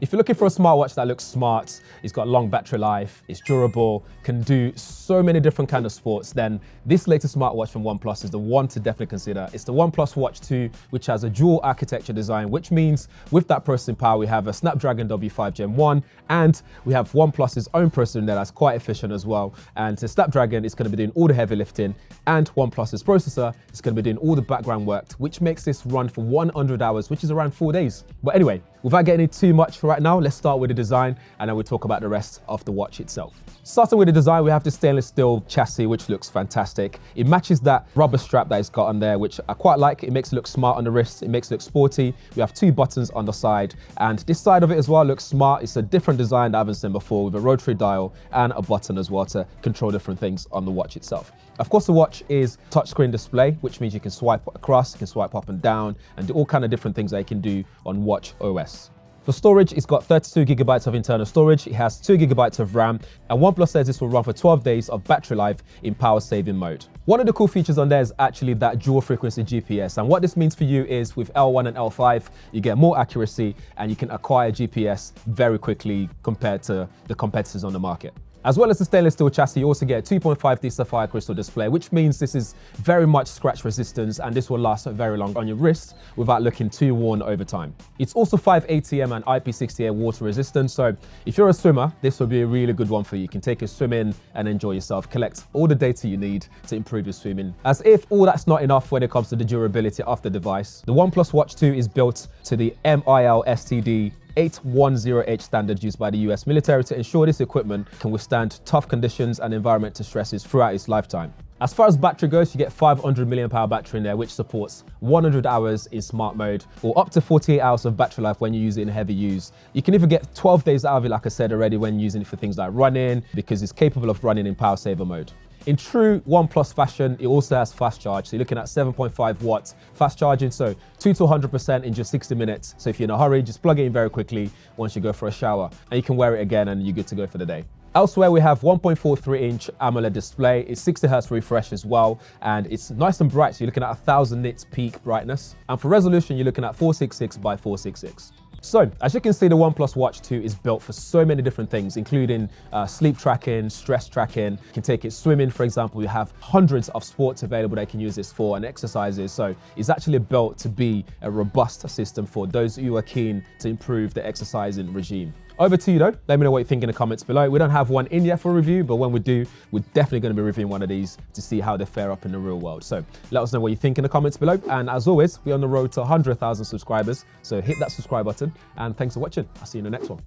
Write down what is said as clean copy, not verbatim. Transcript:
If you're looking for a smartwatch that looks smart, it's got long battery life, it's durable, can do so many different kind of sports, then this latest smartwatch from OnePlus is the one to definitely consider. It's the OnePlus Watch 2, which has a dual architecture design, which means with that processing power, we have a Snapdragon W5 Gen 1, and we have OnePlus's own processor there that's quite efficient as well. And the Snapdragon is going to be doing all the heavy lifting, and OnePlus's processor is going to be doing all the background work, which makes this run for 100 hours, which is around 4 days. But anyway, without getting into too much right now, let's start with the design and then we'll talk about the rest of the watch itself. Starting with the design, we have the stainless steel chassis, which looks fantastic. It matches that rubber strap that it's got on there, which I quite like. It makes it look smart on the wrist. It makes it look sporty. We have 2 buttons on the side, and this side of it as well looks smart. It's a different design that I haven't seen before, with a rotary dial and a button as well to control different things on the watch itself. Of course, the watch is touchscreen display, which means you can swipe across, you can swipe up and down, and do all kind of different things that you can do on Watch OS. For storage, it's got 32 gigabytes of internal storage. It has 2 gigabytes of RAM, and OnePlus says this will run for 12 days of battery life in power saving mode. One of the cool features on there is actually that dual frequency GPS. And what this means for you is with L1 and L5, you get more accuracy and you can acquire GPS very quickly compared to the competitors on the market. As well as the stainless steel chassis, you also get a 2.5D sapphire crystal display, which means this is very much scratch resistance and this will last very long on your wrist without looking too worn over time. It's also 5 ATM and IP68 water resistant, so if you're a swimmer, this will be a really good one for you. You can take a swim in and enjoy yourself, collect all the data you need to improve your swimming. As if all that's not enough when it comes to the durability of the device, the OnePlus Watch 2 is built to the MIL STD 810H standard used by the US military to ensure this equipment can withstand tough conditions and environmental stresses throughout its lifetime. As far as battery goes, you get 500 mAh battery in there, which supports 100 hours in smart mode or up to 48 hours of battery life when you use it in heavy use. You can even get 12 days out of it, like I said already, when using it for things like running, because it's capable of running in power saver mode. In true OnePlus fashion, it also has fast charge. So you're looking at 7.5 watts fast charging, so 2 to 100% in just 60 minutes. So if you're in a hurry, just plug it in very quickly once you go for a shower, and you can wear it again and you're good to go for the day. Elsewhere, we have 1.43-inch AMOLED display. It's 60 Hz refresh as well, and it's nice and bright. So you're looking at 1000 nits peak brightness. And for resolution, you're looking at 466 by 466. So, as you can see, the OnePlus Watch 2 is built for so many different things, including sleep tracking, stress tracking. You can take it swimming, for example. You have hundreds of sports available that you can use this for, and exercises. So, it's actually built to be a robust system for those who are keen to improve the exercising regime. Over to you though. Let me know what you think in the comments below. We don't have one in yet for review, but when we do, we're definitely going to be reviewing one of these to see how they fare up in the real world. So let us know what you think in the comments below. And as always, we're on the road to 100,000 subscribers. So hit that subscribe button, and thanks for watching. I'll see you in the next one.